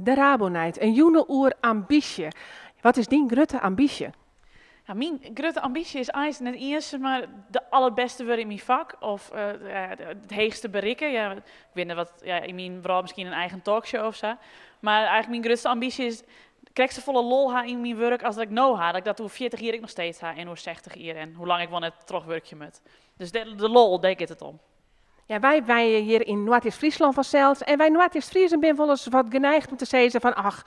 de Rabonite, een joene ambitie. Wat is die grote ambitie? Ja, mijn grote ambitie is eigenlijk net eerst maar de allerbeste worden in mijn vak of het heegste bereiken. Ja, ik weet niet wat, ja, in mijn vooral misschien een eigen talkshow of zo. Maar eigenlijk mijn grootste ambitie is, krijg ze volle lol ha in mijn werk als dat ik nou ha. Dat ik dat hoe 40 jaar ik nog steeds ha en hoe 60 jaar en hoe lang ik wel net terugwerkje moet. Dus de lol, daar gaat het om. Ja, wij hier in Noord-Friesland vanzelfs. En wij Noord-Friesen zijn wel eens wat geneigd om te zeggen van, ach,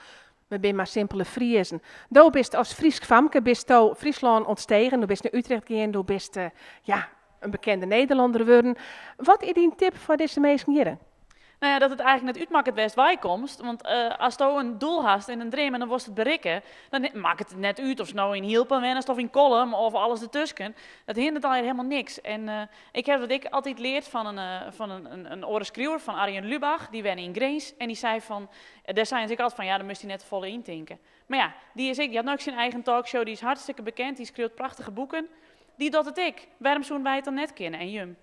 we zijn maar simpele Friesen. Doe bist als Friesk famke, bist to Friesland ontstegen, doe bist naar Utrecht gegaan, doe bist ja, een bekende Nederlander worden. Wat is die tip voor deze mensen hier? Nou ja, dat het eigenlijk net uitmaakt het best bijkomst. Want als je een doel hast en een dream en dan wordt het bereiken, dan maakt het net uit of je nou in hielpen wenst of in column of alles ertussen. Dat hindert al helemaal niks. En ik heb wat ik altijd leerd van een orenschreeuwer van Arjen Lubach, die wen in Grains. En die zei van, daar zei ik altijd van, ja, dan moest hij net volle intinken. Maar ja, die had nog zijn eigen talkshow, die is hartstikke bekend, die schreeuwt prachtige boeken. Die doet het ik. Waarom zouden wij het dan net kennen en jum?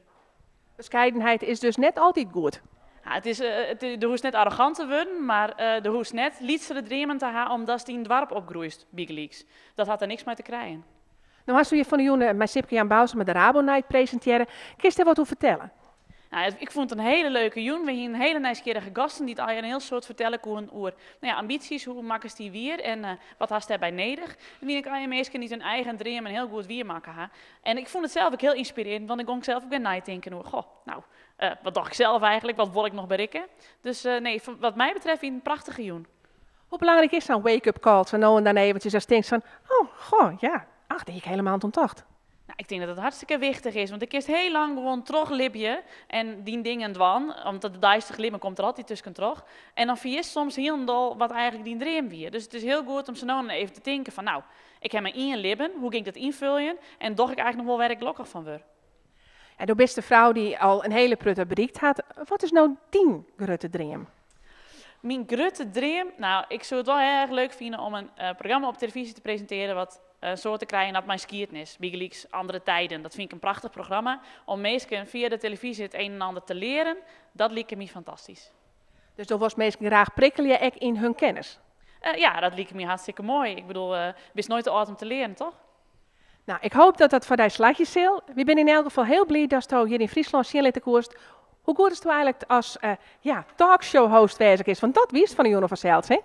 Bescheidenheid is dus net altijd goed. Ja, de hoest net arrogant te worden, maar de hoest net lietsere dreamen te hebben omdat die in het dorp opgroeit, Big Leaks. Dat had er niks mee te krijgen. Nou, als we je van de jongen met Sipke-Jan Bouwsen met de Rabonite presenteren, kun je daar wat over vertellen? Nou, ik vond het een hele leuke joen. We hebben een hele nieuwsgierige gasten die het al een heel soort vertellen hoe een oer. Nou ja, ambities, hoe maken ze die weer en wat had ze daarbij nodig. En die ik al je mensen die hun eigen dream en heel goed weer maken. En ik vond het zelf ook heel inspirerend, want ik kon zelf ook bij nadenken hoe, goh, nou, wat dacht ik zelf eigenlijk, wat wil ik nog bereiken. Dus nee, wat mij betreft een prachtige joen. Hoe belangrijk is zo'n wake-up call? Zo nou en dan eventjes als je denkt van, oh, goh, ja, ach, dat ik helemaal aan het ontocht. Nou, ik denk dat het hartstikke wichtig is, want ik kies heel lang gewoon teruglipje en die dingen dwan, omdat de duistere limmen komt er altijd tussen terug. En dan vergis soms heel dol wat eigenlijk die dream weer. Dus het is heel goed om zo nou even te denken van, nou, ik heb mijn één libben, hoe ging ik dat invullen en doch ik eigenlijk nog wel waar ik gelukkig van word. En de beste vrouw die al een hele prutte bereikt had, wat is nou die grote dream? Mijn grote dream, nou, ik zou het wel heel erg leuk vinden om een programma op televisie te presenteren wat zo te krijgen op mijn skiertnis, Big Leaks, andere tijden. Dat vind ik een prachtig programma om mensen via de televisie het een en ander te leren. Dat lijkt me fantastisch. Dus dat was mensen graag prikkelen ook in hun kennis? Ja, dat lijkt me hartstikke mooi. Ik bedoel, is nooit te oud om te leren, toch? Nou, ik hoop dat dat voor die slagjes zal. We zijn in elk geval heel blij dat je hier in Friesland zien laten koerst. Hoe goed is het eigenlijk als talkshow-host bezig is? Want dat wist van de jongen vanzelf, hè?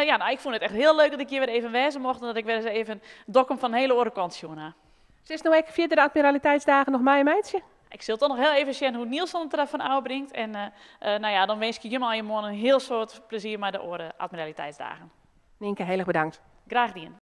Ja, nou, ik vond het echt heel leuk dat ik hier weer even wezen mocht en dat ik weer eens even dokken van een hele orenkant jongen. Ze is nou ook via de admiraliteitsdagen nog mij, meidje? Ik zal toch nog heel even zien hoe Niels het ervan uitbrengt. En nou ja, dan wens ik jullie al je morgen een heel soort plezier met de admiraliteitsdagen. Nienke, heel erg bedankt. Graag gedaan.